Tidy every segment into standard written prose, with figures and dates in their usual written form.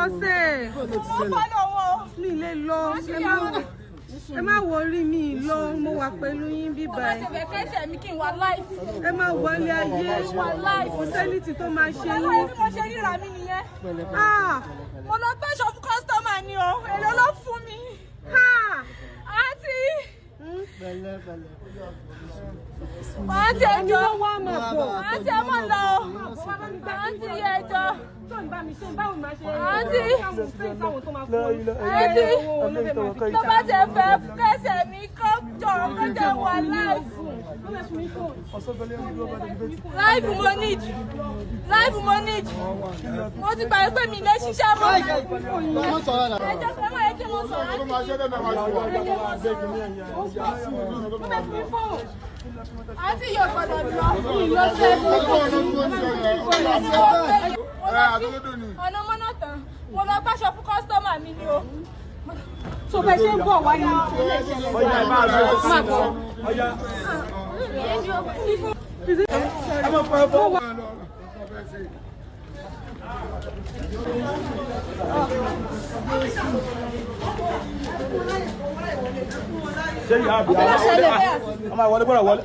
lọ sẹ́. Mi lè lọ. Ẹ má worry mi lọ, mo wà pẹ̀lú yín bíbá ẹ. Ẹ má wọlé ayé. Kò sẹ́ni tí tó máa ṣe yín. Mo lọ gbẹ́sọ̀ fún kọ́sítọ́mà ni o, èlò ló fún mi. Àǹtí. Àǹtí ẹjọ́. Àǹtí ẹ mọ̀ lọ. Àǹtí yẹ ẹjọ́. Àǹtí. Tó bá tẹ fẹ́ kẹsẹ̀ mi kó jọ̀rọ̀ kó jẹ́ wà láìfù. Láìfù mo need. Láìfù mo need. Mo ti gbà pé mi lè ṣiṣẹ́ mọ́. Ẹjọ́ pé mo yẹ kí mo sọ̀rọ̀. Àǹtí yóò gbọ́dọ̀ lọ. Ọ̀nà mọ́nà tán, mo lọ gbàṣọ fún kọ́sítọ́mà mi ni o. So bẹ́ẹ̀ ṣe ń bọ̀ wá ní ilé ìṣẹ̀lẹ̀. Máa bọ̀. Ṣé ìyá àbí ọmọ ìwọlé bọ́rọ̀ wọlé?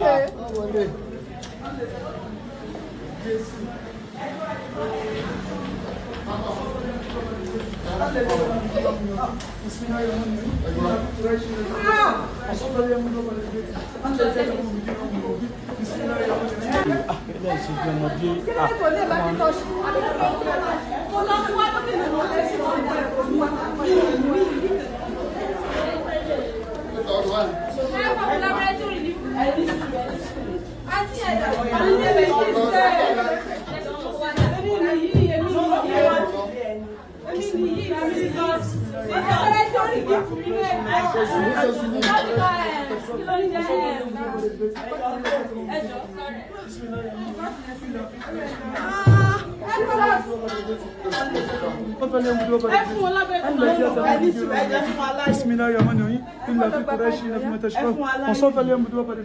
بسم الله الرحمن الرحيم إلا في قريش لكم تشفون وصوف اليوم بدو بدو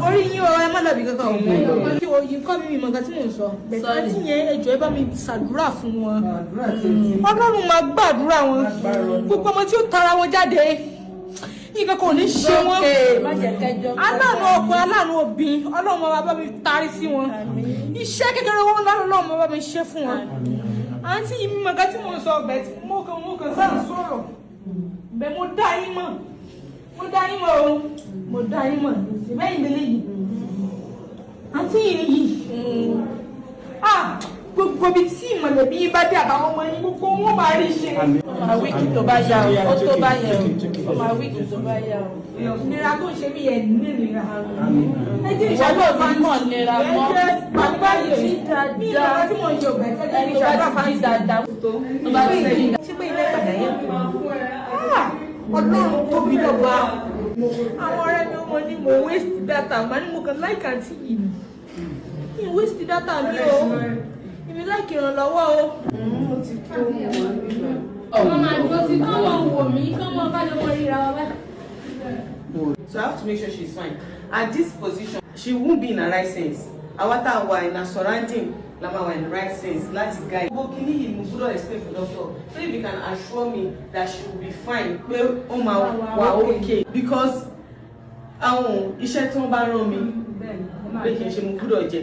Orí yín ọ̀rọ̀ ẹ má lọ bí kankan ọ̀hún. Kí oyin kọ́ mi mọ̀ nǹkan tí mò ń sọ. Bẹ̀tẹ̀ tí yẹn ẹjọ́ ẹ bá mi ṣàdúrà fún wọn. Ọlọ́run máa gbàdúrà wọn. Gbogbo ọmọ tí ó tara wọn jáde. Nǹkan kò ní ṣe wọn. Aláàánú ọkùnrin, aláàánú obìnrin, Ọlọ́run máa bá mi tarí sí wọn. Iṣẹ́ kékeré wọn Ọlọ́run máa bá mi ṣe fún wọn. Àǹtí yìí mọ̀ nǹkan tí mò ń sọ bẹ̀tẹ̀ mo kàn sáà sọ̀rọ̀. Bẹ̀ mo dá yín mọ̀. Mo dá yín mọ̀ o. Mo dá yín mọ̀. Ìbẹ́yìn lélẹ̀ yìí. Àǹtí yìí. Gbogbo ibi tí ìmọ̀lẹ́bí yín bá dé àbáwọn ọmọ yín gbogbo wọn máa rí ṣe. Ọmọ wíìkì tó bá yá o, ó tó bá yẹ o. Ọmọ wíìkì tó bá yá o. Ìnira tó ń ṣe mí yẹn nínira. Ẹ jẹ́ Ìṣàlọ́ òfin mọ̀ nira mọ́. Bàbá yìí ní ìlànà tí mo ń yọ bẹ̀ẹ́ fẹ́ Ẹni tó bá ti jí dáadáa tó bá ti jí dáadáa. ṣé pé ilé ìpàdé yẹn kù? Ọlọ́run tóbi lọ́ba. Àwọn ọ̀rẹ́ mi wọ́n ní mo waste data, màá ní mo kàn like àǹtí yìí. Mi waste data mi o. Èmi like ìrànlọ́wọ́ o. Mo ti tó. Ọmọ àdúgbò ti kọ́ wọn wò mí, kọ́ wọn bá lè wọ́n ríra wa bẹ́ẹ̀. So I have to make sure she's fine. At this position, she won't be in her right sense. Awata wa in her surrounding, Lama wa in the right sense. Let's guide. But can you move explain for doctor? So if you can assure me that she will be fine, well, oh my, wow, okay. Because iṣẹ́ tí wọ́n bá rán mi, bẹ́ẹ̀ kì í ṣe mo gbọ́dọ̀ jẹ.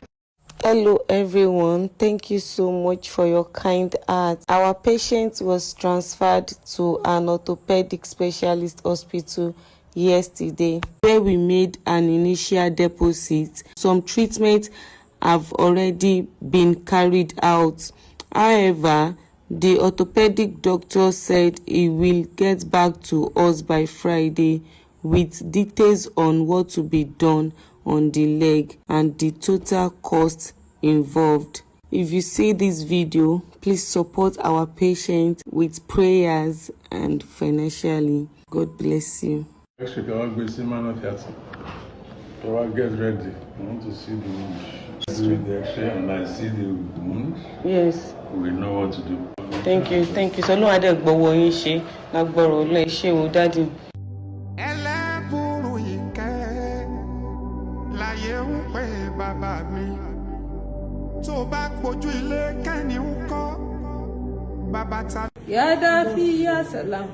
Hello everyone, thank you so much for your kind heart. Our patient was transferred to an orthopedic specialist hospital yesterday where we made an initial deposit. Some treatments have already been carried out. However, the orthopedic doctor said he will get back to us by Friday with details on what to be done on the leg and the total cost involved. If you see this video, please support our patient with prayers and financially. God bless you. Next week, I want to go see Man of Theatre. So I get ready. I want to see the wound. See the X-ray and I see the wound. Yes. We know what to do. Thank you. So no adé gbọ́wọ́ yín ṣe lágbọ́rọ̀ ọlọ́ iṣẹ́ o daddy. Ẹlẹ́bùrú ìkẹ́ láyé ń pè bàbá mi. Tó bá gbójú ilé kẹ́ni ń kọ́ bàbá ta. Ya Dafi ya salam.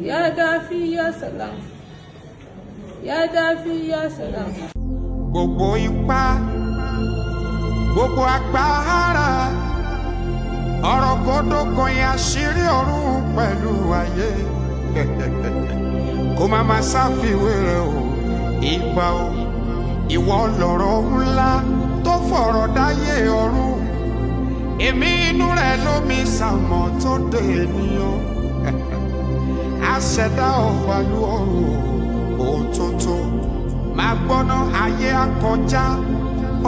Ya Dafi ya salam. Ya Dafi ya salam. Gbogbo ipá, gbogbo agbára, ọ̀rọ̀ gbọ́dọ̀ yẹn àṣírí ọ̀run pẹ̀lú ayé. Kó má má ṣàfiwé rẹ̀ o, ìgbà o, ìwọ lọ̀rọ̀ ńlá tó fọ̀rọ̀ dáyé ọ̀run. Èmi inú rẹ̀ lómi sàmọ̀ tó dé ènìyàn. Àṣẹ̀dá ọ̀wàlú ọ̀run òtótó. Máa gbọ́ná ayé akọjá,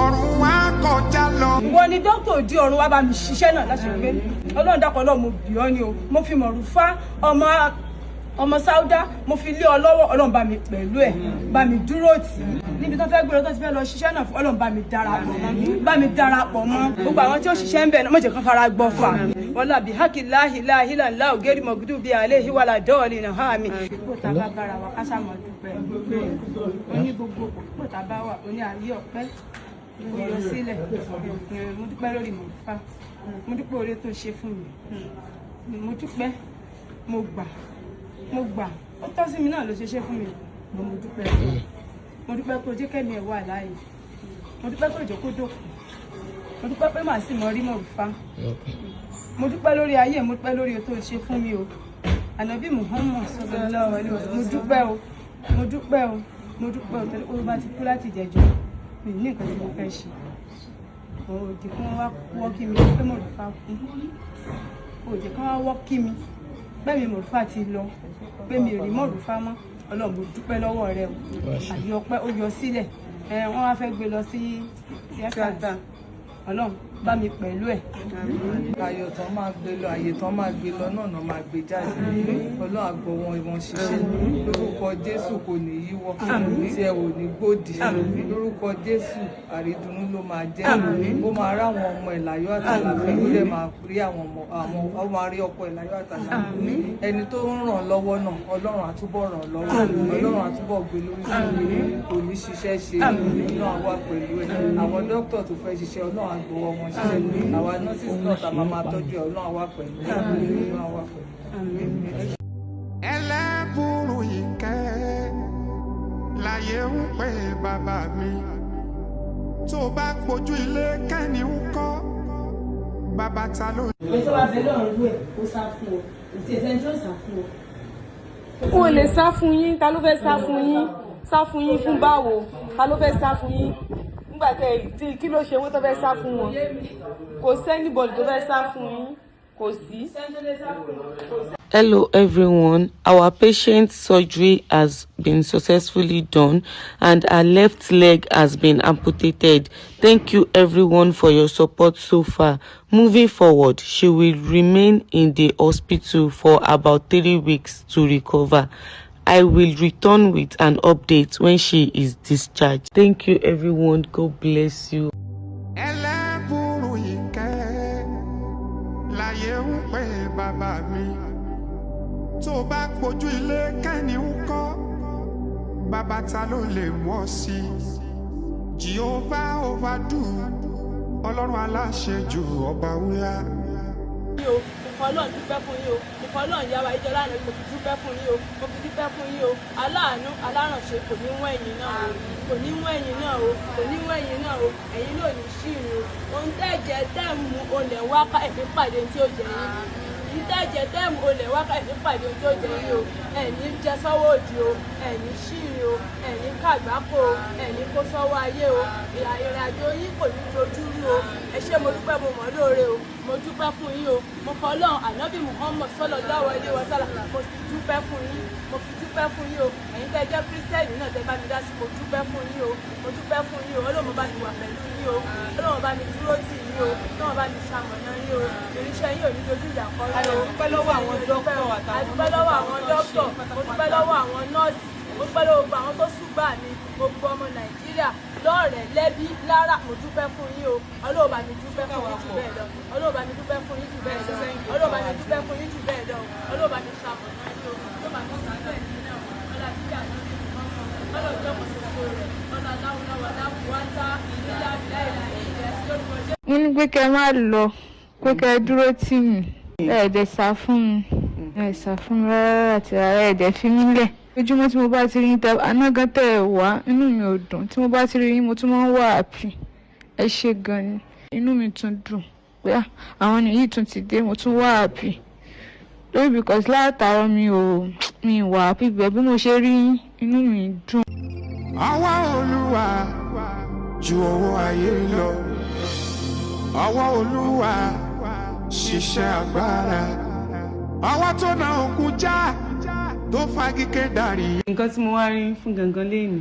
ọ̀run wá kọjá lọ. Ìwọ ni dókítà òdi ọ̀run wá bá mi ṣiṣẹ́ náà láti gbé. Ọlọ́run dákọ̀ Ọlọ́run mo bì ọ́ ni o. Mo fi Morufa ọmọ Sáúdà mo fi lé ọ lọ́wọ́. Ọlọ́run bá mi pẹ̀lú ẹ̀, bá mi dúró tì í. Níbi tó fẹ́ gbé lọ tó ti fẹ́ lọ ṣiṣẹ́ náà fún Ọlọ́run bá mi darapọ̀ mọ́. Gbogbo àwọn tí ó ṣiṣẹ́ ń bẹ̀ náà mọ̀jẹ̀ kan fara gbọ́ fà. Wọ́n lábì hákì láhìláhìlá ńlá ògèrè mọ̀gúdù bíi alẹ́ ìwàlà dọ́ọ̀lì náà há mi. Kó tá a bá bára wa ká sàmọ̀ dúpẹ́. Oní gbogbo kó tá a bá wà oní àyè ọ̀pẹ́. Mo yọ sílẹ̀. Mo dúpẹ́ lórí Morufa. Mo dúpẹ́ oore tó ṣe fún mi. Mo dúpẹ́. Mo gbà. Ó tọ́ sí mi náà ló ṣe fún mi. Mo dúpẹ́. Mo dúpẹ́ pé o jẹ́ kẹ́mi ẹ̀ wà láàyè. Mo dúpẹ́ pé òjò kó dòkú. Mo dúpẹ́ pé màá sì mọ rí Morufa. Mo dúpẹ́ lórí ayé, mo dúpẹ́ lórí o tó ṣe fún mi o. Ànábì Muhammad sallallahu alaihi wasallam. Mo dúpẹ́ o. Tẹ́lẹ̀ pé o bá ti kú láti jẹjọ́. Mi ní nǹkan tí mo fẹ́ ṣe. Òdì kan wá wọ́ kí mi pé Morufa kú. Òdì kan wá wọ́ kí mi pé mi Morufa ti lọ. Pé mi ò rí Morufa mọ́. Ọlọ́run mo dúpẹ́ lọ́wọ́ rẹ o. Àbí ọpẹ́ ó yọ sílẹ̀. Wọ́n wá fẹ́ gbé lọ sí tíátà. Ọlọ́run bá mi pẹ̀lú ẹ̀. Ayọ̀ tán máa gbé lọ, àyè tán máa gbé lọ náà máa gbé jáde. Ọlọ́run àgbọ̀ wọn ṣiṣẹ́. Lórúkọ Jésù kò ní yíwọ́. Tí ẹ ò ní gbòdì. Lórúkọ Jésù àrídùnnú ló máa jẹ́. Ó máa rí àwọn ọmọ ẹ̀ láyọ̀ àtàlàfẹ́. Ó dẹ̀ máa rí ó máa rí ọkọ ẹ̀ láyọ̀ àtàlàfẹ́. Ẹni tó ń ràn lọ́wọ́ náà, Ọlọ́run àtúbọ̀ ràn lọ́wọ́. Ọlọ́run àtúbọ̀ gbé lórí kò ní ṣiṣẹ́ ṣe. Ọlọ́run wà pẹ̀lú ẹ̀. Àwọn dókítà tó fẹ́ ṣiṣẹ́ Ọlọ́run àgbọ̀ wọn ṣiṣẹ́. Àwa nọ́ọ̀sì náà tá a máa tọ́jú ẹ̀ Ọlọ́run wà pẹ̀lú. Ẹlẹ́bùrú ìkẹ́ láyé ń pè bàbá mi. Tó bá gbójú ilé kẹ́ni ń kọ́ bàbá ta ló. Ètò àbẹ̀lẹ̀ ọ̀rọ̀ ẹ̀ kó sá fún ọ. Ètò ẹ̀sẹ̀ tí ó sá fún ọ. Kò lè sá fún yín, ta ló fẹ́ sá fún yín? Sá fún yín fún báwo? Ta ló fẹ́ sá fún yín? Nígbà tí kí ló ṣe wọ́n tó fẹ́ sá fún wọn? Kò sẹ́nibọ̀dì tó fẹ́ sá fún yín. Kò sí. Hello everyone, our patient's surgery has been successfully done and her left leg has been amputated. Thank you everyone for your support so far. Moving forward, she will remain in the hospital for about 3 weeks to recover. I will return with an update when she is discharged. Thank you everyone. God bless you. Ẹlẹ́bùrú ìkẹ́ láyé ń pè bàbá mi. Tó bá gbójú ilé kẹ́ni ń kọ́ bàbá ta ló lè mọ̀ sí. Jehovah overdo Ọlọ́run aláṣejù ọba ńlá. Ọlọ́run dúpẹ́ fún yín o. Ọlọ́run yàwá ìjọ lánàá mo fi dúpẹ́ fún yín o. Mo fi dúpẹ́ fún yín o. Aláàánú alárànṣe kò ní wọ́n ẹ̀yìn náà o. Kò ní wọ́n ẹ̀yìn náà o. Kò ní wọ́n ẹ̀yìn náà o. Ẹ̀yin náà ní ṣìrìn o. Ohun tẹ́jẹ̀ tẹ́ẹ̀mù olè wá ká ẹ̀fín pàdé tí ó jẹ yín. Ìtẹ́jẹ̀ tẹ́ẹ̀mù olè wá ká ẹ̀fín pàdé tí ó jẹ yín o. Ẹ̀ní jẹ sọ́wọ́ òdì o. Ẹ̀ní ṣìrìn o. Ẹ̀ní kàgbákò o. Ẹ̀ní kó sọ́wọ́ ayé o. Ìrìnàjò yín kò ní dojú rú o. Ẹ ṣé mo dúpẹ́ mo mọ̀ lóore o. Mo dúpẹ́ fún yín o. Mo fọ Ọlọ́run Ànábì Muhammad sallallahu alaihi wasallam. Mo fi dúpẹ́ fún yín. Mo fi dúpẹ́ fún yín o. Ẹ̀yin tẹ́ jẹ́ Kírísítẹ́nì náà tẹ́ bá mi dá sí. Mo dúpẹ́ fún yín o. Mo dúpẹ́ fún yín o. Ọlọ́run bá mi wà pẹ̀lú yín o. Ọlọ́run bá mi dúró tì yín o. Ọlọ́run bá mi ṣamọ̀nà yín o. Irinṣẹ́ yín ò ní dojú ìjà kọ yín o. A dúpẹ́ lọ́wọ́ àwọn dókítà A dúpẹ́ lọ́wọ́ àwọn dókítà. Mo dúpẹ́ lọ́wọ́ àwọn nọ́ọ̀sì. mo dúpẹ́ lọ́wọ́ gbogbo àwọn tó ṣùgbà mi gbogbo ọmọ Nàìjíríà lọ́rẹ̀ẹ́ lẹ́bí lára mo dúpẹ́ fún yín o Ọlọ́run bá mi dúpẹ́ fún yín jù bẹ́ẹ̀ lọ Ọlọ́run bá mi dúpẹ́ fún yín jù bẹ́ẹ̀ lọ Ọlọ́run bá mi dúpẹ́ fún yín jù bẹ́ẹ̀ lọ Ọlọ́run bá mi ṣàmọ̀nà yín o Ọlọ́run bá mi ṣàmọ̀nà yín náà Ọlọ́run bí àná ní Ọlọ́run jọ́mọ̀ sí ọ̀rọ̀ rẹ̀ Ọlọ́run aláwọ̀ wà láwùwátá ìlera wọ́n ní pé kẹ́ má lọ pé kẹ́ dúró tì mí ẹ̀ẹ́dẹ̀ sá fún mi ẹ̀ sá fún mi rárá àti rárá ẹ̀ẹ́dẹ̀ fi mí lẹ̀ ojúmọ́ tí mo bá ti rí yín anágán tẹ̀ ẹ̀ wá inú mi ò dùn tí mo bá ti rí yín mo tún máa ń wà happy ẹ ṣé gan ni inú mi tún dùn pé àwọn nìyí tún ti dé mo tún wà happy lórí because látàárọ̀ mi wà happy bẹ́ẹ̀ bí mo ṣe rí yín inú mi dùn. Àwa Olúwa ju owó ayé lọ. Àwa Olúwa ṣiṣẹ́ agbára. Àwa tó na òkun já tó fagike dàrí. Nǹkan tí mo wá rí fún gangan lẹ́yìn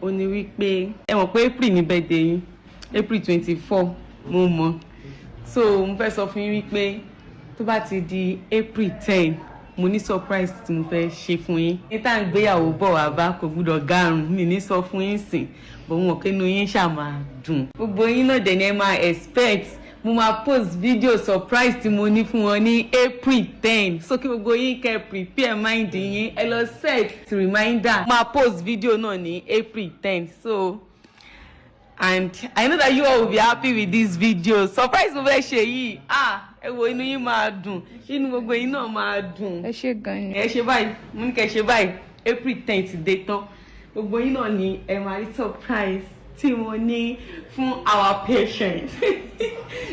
ó ní wípé ẹ mọ̀ pé April ní birthday yín April 24 mo mọ̀ so mo fẹ́ sọ fún yín wípé tó bá ti di April 10 mo ní surprise tí mo fẹ́ ṣe fún yín ní tá à ń gbéyàwó bọ̀ wá bá kò gbúdọ̀ gárùn mi ní sọ fún yín sìn bọ̀ wọn kínú yín ṣáà máa dùn gbogbo yín náà dẹ̀ ní ẹ máa expect mo máa post video surprise tí mo ní fún wọn ní April 10 so kí gbogbo yín kẹ́ prepare mind yín ẹ lọ set reminder máa post video náà ní April 10 so and I know that you all will be happy with this video surprise mo fẹ́ ṣe yìí ẹ wo inú yín máa dùn inú gbogbo yín náà máa dùn ẹ ṣé gan ni ẹ ṣe báyìí mo ní kẹ́ ṣe báyìí April 10 ti dé tán gbogbo yín náà ni ẹ máa rí surprise tí mo ní fún our patient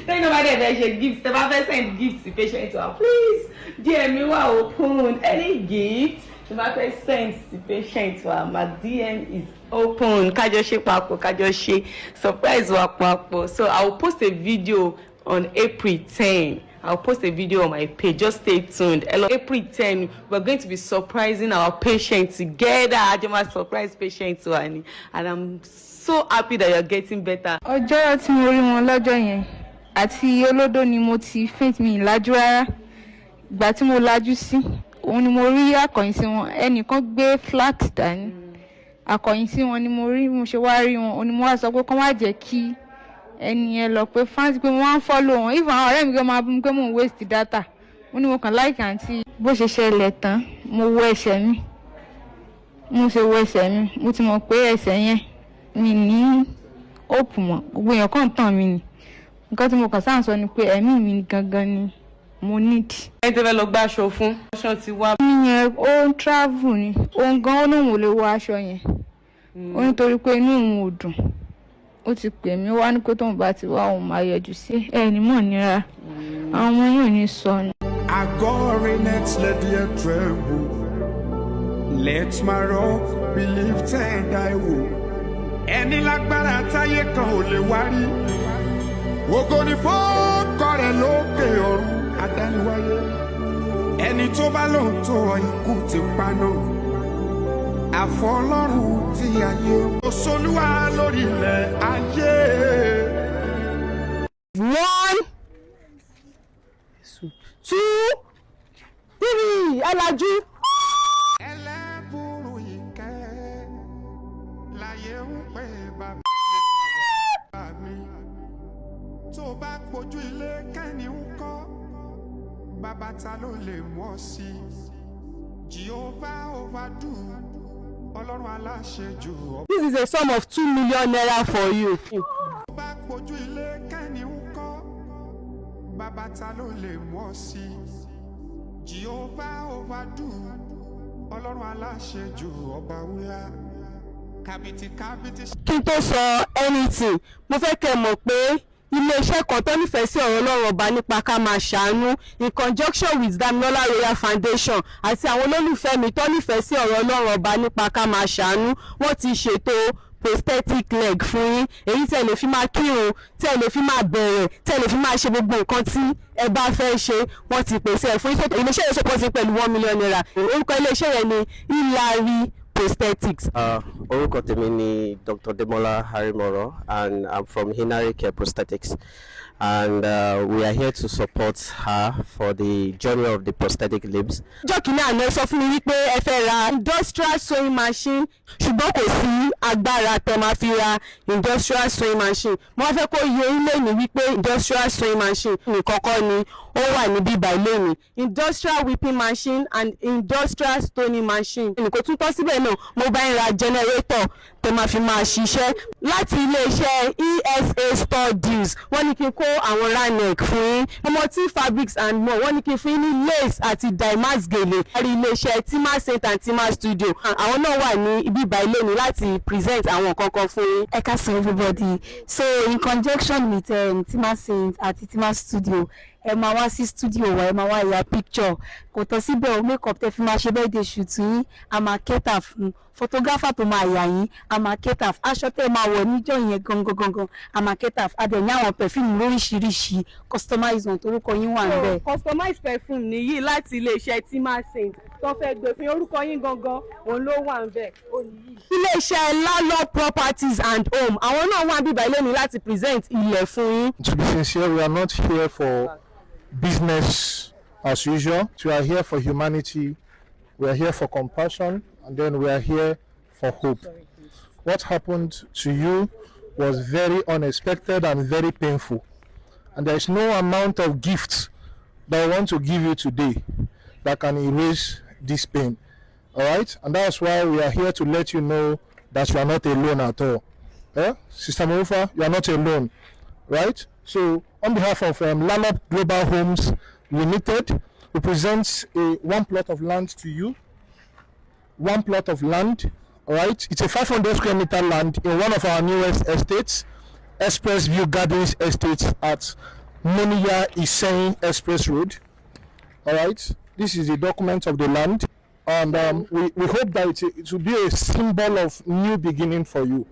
lẹ́yìn náà bá dẹ̀ fẹ́ ṣe gift tẹ́ bá fẹ́ send gift to patient wa please DM mi wà open any gift tẹ́ bá fẹ́ send to patient wa my DM is open kájọ ṣe papọ̀ kájọ ṣe surprise wa papọ̀ so I will post a video on April 10. I'll post a video on my page. Just stay tuned. Hello, April 10, we're going to be surprising our patient together. I just surprise patient to Annie, and I'm so happy that you're getting better. Ọjọ́ tí mo rí wọn lọ́jọ́ yẹn àti olódó ni mo ti faint mi ìlàjú rárá. Ìgbà tí mo lajú sí, òun ni mo rí akọ̀yìn sí wọn. Ẹnìkan gbé flat dání. Akọ̀yìn sí wọn ni mo rí mo ṣe wá rí wọn. Òun ni mo wá sọ pé kán má jẹ́ kí ẹni ẹ lọ pé fans pé mo wá ń follow wọn even àwọn ọ̀rẹ́ mi gan máa bú mi pé mò ń waste data mo ní mo kàn like àǹtí bó ṣe ṣẹlẹ̀ tán mo wọ ẹsẹ̀ mi mo ṣe wọ ẹsẹ̀ mi mo ti mọ̀ pé ẹsẹ̀ yẹn mi ní hope mọ́ gbogbo èèyàn kàn tàn mí ni nǹkan tí mo kàn sáà sọ ni pé ẹ̀mí mi gangan ni mo need. ẹ tẹ́ fẹ́ lọ gbá aṣọ fún aṣọ ti wá. ìyẹn ó ń travel ni òun gan ó lóun ò lè wọ aṣọ yẹn ó nítorí pé inú òun ò dùn ó ti pè mí wá ní pé tóun bá ti wá òun máa yọjú sí ẹni mọ̀ nira àwọn ọmọ yóò ní sọnù. Agore next let the tremble let my rock be lifted I will ẹni lágbára táyé kan ò lè wá rí ògo ni fọ́ọ̀kọ rẹ̀ lókè ọ̀run adániwáyé ẹni tó bá lóun tó ikú ti pa náà àfọlọ́run tí ayé òṣòlúwa lórí ilẹ̀ ayé. 1 2 3 alájú. ẹlẹ́bùrú ìkẹ́ láyé ń pè bàbá mi tó bá pojú ilé kẹ́ni ń kọ́ bàbá ta ló lè mú ọ sí Jehovah overdo. This is a sum of 2 million naira for you. Kí n tó sọ anything, mo fẹ́ kẹ́ mọ̀ pé ilé-iṣẹ́ kan tó nífẹ̀ẹ́ sí ọ̀rọ̀ Ọlọ́run ọba nípa ká máa ṣàánú in conjunction with Damilola Royal Foundation àti àwọn olólùfẹ́ mi tó nífẹ̀ẹ́ sí ọ̀rọ̀ Ọlọ́run ọba nípa ká máa ṣàánú wọ́n ti ṣètò prosthetic leg fún yín èyí tẹ́ lè fi máa kírun tẹ́ lè fi máa bẹ̀rẹ̀ tẹ́ lè fi máa ṣe gbogbo nǹkan tí ẹ bá fẹ́ ṣe wọ́n ti pèsè ẹ̀ fún yín ilé-iṣẹ́ yẹn sọ́pọ́tì pẹ̀lú 1 million naira orúkọ ilé-iṣẹ́ yẹn ni Hilary prosthetics. Orúkọ tèmi ni Dr. Demola Harimoro and I'm from Hinari Care Prosthetics. and we are here to support her for the journey of the prosthetic limbs. Jọ́kìnní àná sọ fún mi wípé ẹ fẹ́ ra industrial sewing machine ṣùgbọ́n kò sí agbára tẹ́ máa fi ra industrial sewing machine. Mo wá fẹ́ kó yé ilé mi wípé industrial sewing machine nìkan kọ́ ni ó wà níbí báyìí mi. Industrial whipping machine and industrial stoning machine. Kò tún tọ́ síbẹ̀ náà mo bá ń ra generator tẹ́ máa fi máa ṣiṣẹ́ láti iléeṣẹ́ ESA store deals. Wọ́n ní kí n kó àwọn ranek fún yín. Omoti fabrics and more. Wọ́n ní kí n fún yín ní lace àti damask gèlè. Ẹ̀rí iléeṣẹ́ Tima Center and Tima Studio. Àwọn náà wà ní ibi báyìí mi láti present àwọn kankan fún yín. Ẹ káàsán everybody. So in conjunction with Tima Center àti Tima Studio, ẹ máa wá sí studio wa, ẹ máa wá ya picture. Kò tọ́ síbẹ̀ o, makeup tẹ́ fi máa ṣe birthday shoot yín, a máa cater fún photographer tó máa yà yín, a máa cater fún aṣọ tẹ́ máa wọ̀ níjọ́ yẹn gangan, a máa cater fún adẹ̀ ní àwọn perfume lóríṣiríṣi, customize wọn torúkọ yín wà níbẹ̀. Customize perfume nìyí láti iléeṣẹ́ Tima Center tó fẹ́ gbé fún orúkọ yín gangan òun ló wà níbẹ̀. Iléeṣẹ́ Lalo Properties and Home àwọn náà wà bíbá ilé ní láti present ilẹ̀ fún yín. To be sincere, we are not here for business as usual. We are here for humanity, we are here for compassion, and then we are here for hope. What happened to you was very unexpected and very painful, and there is no amount of gifts that I want to give you today that can erase this pain. All right, and that's why we are here to let you know that you are not alone at all. Sister Morufa, you are not alone, right? So on behalf of Lamidi Global Homes Limited, we present one plot of land to you. One plot of land, all right? It's a 500 square meter land in one of our newest estates, Express View Gardens Estate at Moniya Isen Express Road. All right, this is the document of the land, and we hope that it will be a symbol of new beginning for you.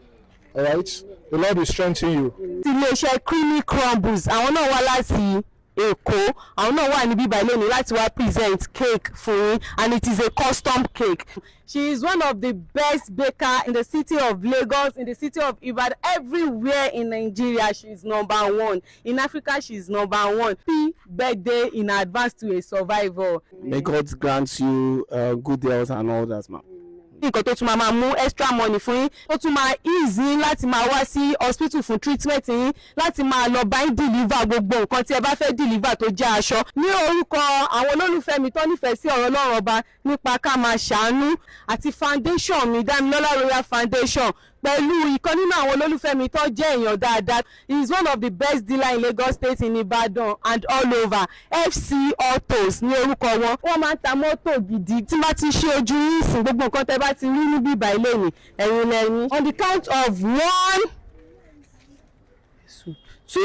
All right, the Lord will strengthen you. Iléeṣẹ́ Creamy Crumbles àwọn náà wá láti Èkó, àwọn náà wà níbí báyìí lónìí láti wá present cake for yín, and it is a custom cake. She is one of the best baker in the city of Lagos, in the city of Ibadan, everywhere in Nigeria. She is #1. In Africa, she is #1. Happy birthday in advance to a survivor. May God grant you good health and all that, ma'am. Nǹkan tó tún máa mú extra money fún yín, tó tún máa easy láti máa wá sí hospital fún treatment yín, láti máa lọ bá yín deliver gbogbo nǹkan tí ẹ bá fẹ́ deliver tó jẹ́ aṣọ. Ní orúkọ àwọn olólùfẹ́ mi tó nífẹ̀ẹ́ sí ọ̀rọ̀ Ọlọ́run ọba nípa ká máa ṣàánú àti foundation mi Damilola Royal Foundation pẹ̀lú ìkan nínú àwọn olólùfẹ́ mi tó jẹ́ èèyàn dáadáa. He is one of the best dealer in Lagos State, in Ibadan and all over. FC Autos ní orúkọ wọn. Wọ́n máa ń ta mọ́tò gidi. Tí bá ti ṣe ojú yín sìn gbogbo nǹkan tẹ́ bá ti rí níbí ìbà ilé mi ẹ̀yin lẹ́yìn. On the count of 1, 2,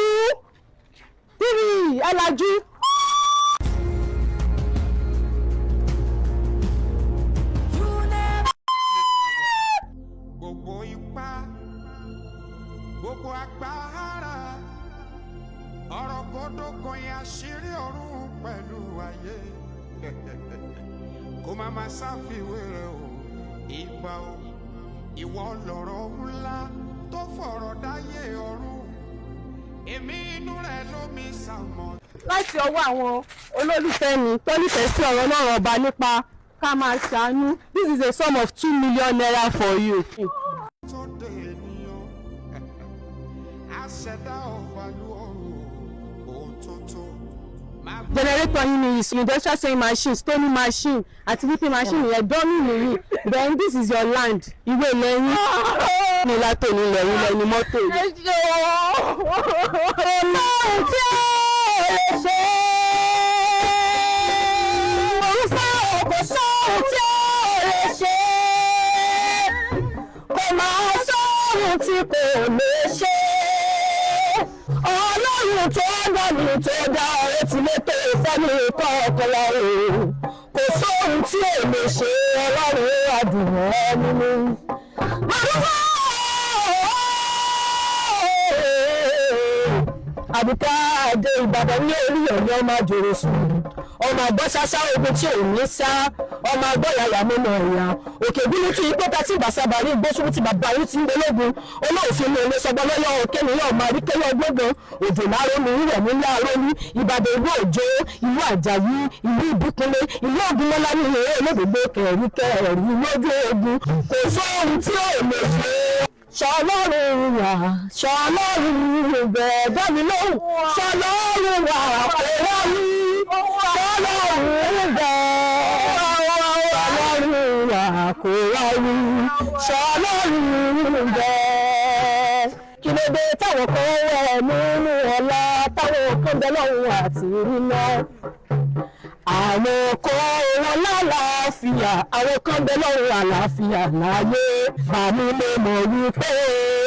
3 ẹ lajú. Gbogbo agbára ọ̀rọ̀ gbọ́dọ̀ kan yẹn àṣírí ọ̀run pẹ̀lú ayé kó má má ṣàfiwé rẹ̀ o ìgbà o ìwọ lọ̀rọ̀ ńlá tó fọ̀rọ̀ dáyé ọ̀run èmi inú rẹ̀ ló mi sàmọ̀. Láti ọwọ́ àwọn olólùfẹ́ mi tó nífẹ̀ẹ́ sí ọ̀rọ̀ náà ọba nípa ká máa ṣàánú, this is a sum of 2 million naira for you. Generator yín ni industrial sewing machine, stoning machine àti whipping machine yẹn dọ́nù nìyí. Then this is your land. Ìwé lẹ́yìn ní látò ní lẹ́yìn lẹ́yìn mọ́tò yìí. Tí kò lè ṣe Ọlọ́run tó dá mi tó dá ọ̀rẹ́ tí lè tó ìfẹ́mi ìkọ́ ọ̀pọ̀lọ o kò sóhun tí ò lè ṣe Ọlọ́run àdùnmọ́ nínú. Àbùká àdé Ìbàdàn ní orí ọ̀yọ́ máa jòrò sùn ọmọ àgbọ̀ sásá ogun tí òun ní sá ọmọ àgbọ̀ yàyà mọ́mọ́ ẹ̀yà òkè bínú tí ipò tá tí ìbàṣàbàrí gbósùn ti bàbá yìí ti ń gbólógun olóòfin mi ò lè sọgbọ́n lọ́yọ̀ òkè mi yóò máa rí kéyọ̀ gbọ́gbọ́n òjò láàárọ̀ mi rẹ̀ ní láàárọ̀ mi ìbàdàn ìlú òjò ìlú àjàyí ìlú ìbíkúnlé ìlú ògúnmọ́lá ní ìhòòhò olóògbé kẹ̀rí lójú ogun kò sóhun tí ò lè ṣe. Ṣọlọ́run wà ṣọlọ́run bẹ̀ dámi lóhùn ṣọlọ́run wà kò wáyé ṣọlọ́run bẹ̀ ṣọlọ́run wà kò wáyé ṣọlọ́run bẹ̀. Kí ló dé táwọn kan wẹ̀ nínú ọ̀la táwọn kan bẹ lọ́hùn àti ríná àwọn kan wọn lálàáfíà àwọn kan bẹ lọ́rùn àlàáfíà láyé bàmí lè mọ̀ wípé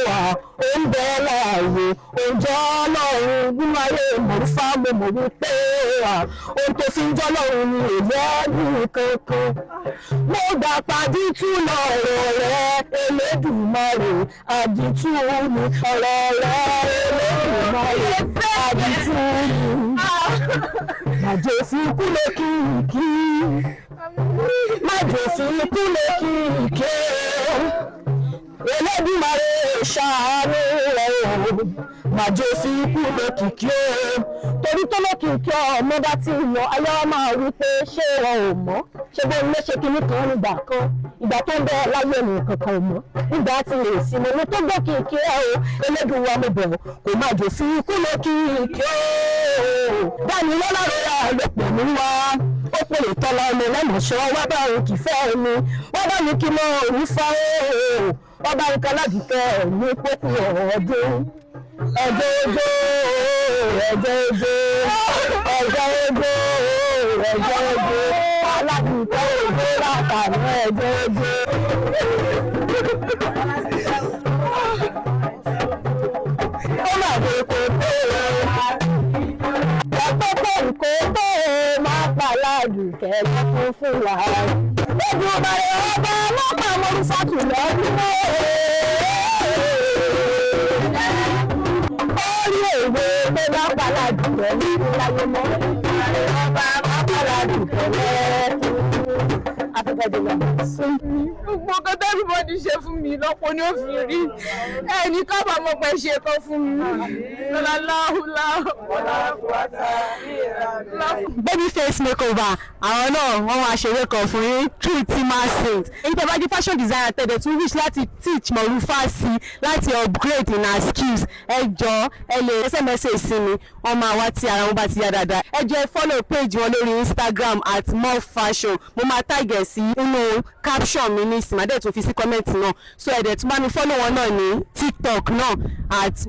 wà ó ń bẹ láàyè òǹjọ́ ọlọ́run nínú ayé Morufa mo mọ̀ wípé wà ohun tó fi ń jọ́ lọ́run ni èyí ẹ̀dùn kankan mo gbà pàdítù lọ́rọ̀ rẹ Elédùmarè àdìtú ni ọ̀rọ̀ rẹ Elédùmarè àdìtú ni màjò fi kúlẹ̀ kìkì májò fi kúlẹ̀ kìkì Elédùmarè ṣàánú rẹ̀ o májò fi kúlẹ̀ kìkì o torí tó lókìkí ọmọ bá ti ń lọ ayé wa máa wí pé ṣé wọn ò mọ̀ ṣé bó ilé ṣe kinní kan nígbà kan ìgbà tó ń bẹ láyé ẹnì kankan ò mọ̀ nígbà tí lè sí mo ní tó gbọ́ kìkì ẹ o Elédùwà mo bẹ̀ kò májò fi kúlẹ̀ kìkì o Damilola rẹ̀ àlọ́pọ̀ mi wá ó pè é tọ́lá ọmọ lẹ́mọ̀ọ́ṣọ́ wá bá òun kì í fẹ́ mi wá bá mi kí mọ òun fa ooo wá bá mi káládìkẹ́ ní pókú ọdún ẹjọ́ ojú ẹjọ́ ojú ẹjọ́ ojú ẹjọ́ ojú aládìkẹ́ ojú látàrí ẹjọ́ ojú. Ó mà dé kò tó ọ̀pọ̀pọ̀ ìkókó máa pàládù kẹ́lẹ́kún fún wa. Lójú ọmọdé ọba ọlọ́pàá Morufa tù lọ́dún orí èwe tó bá pàládù kẹ́lẹ́kún láyé mọ́. Ọba máa pàládù kẹ́lẹ́kún. Gbogbo nǹkan tó everybody ṣe fún mi lọ́pọ̀ ni ó fi rí ẹni kábàámọ̀ pé ṣe kan fún mi. Baby face makeover àwọn náà wọ́n wá ṣeré kan fún yín through Timasint. Èyí tẹ́ bá jẹ́ fashion designer tẹ̀lé tún wish láti teach Morufa sí láti upgrade in her skills ẹ jọ̀ọ́ ẹ lè SMS sí mi wọ́n máa wá tí ara wọn bá ti yá dáadáa. Ẹ jọ̀ọ́ follow page wọn lórí Instagram @morefashion mo máa tag ẹ̀ sí inú caption mi ní ìsìnmádẹ́ tó fi sí comment náà so ẹ̀dẹ̀ tó bá mi follow wọn náà ní TikTok náà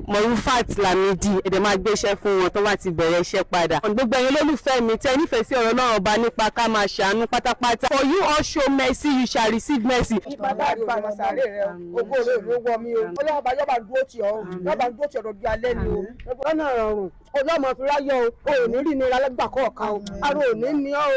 @Morufat Lamidi ẹ̀dẹ̀ máa gbé iṣẹ́ fún wọn tó bá ti bẹ̀rẹ̀ iṣẹ́ padà. Gbogbo ẹ̀yin olólùfẹ́ mi tẹ́ nífẹ̀ẹ́ sí ọ̀rọ̀ náà ọba nípa ká máa ṣàánú pátápátá. For you all show mercy you shall receive mercy. Ìbàdàn àti àmàsàrè rẹ̀ ògo rẹ̀ ló wọ mí o. Ọlọ́run bá yọ̀bà dúró tì ọ́ yọ̀bà dúró tì ọ̀dọ̀ bí alẹ́ ni o. Lọ́nà ọ̀rùn ọlọ́mọ fi ráyọ̀ o ò ní rí nira lẹ́gbàá kọ̀ọ̀kan o. Aró ò ní ní ọ́ o.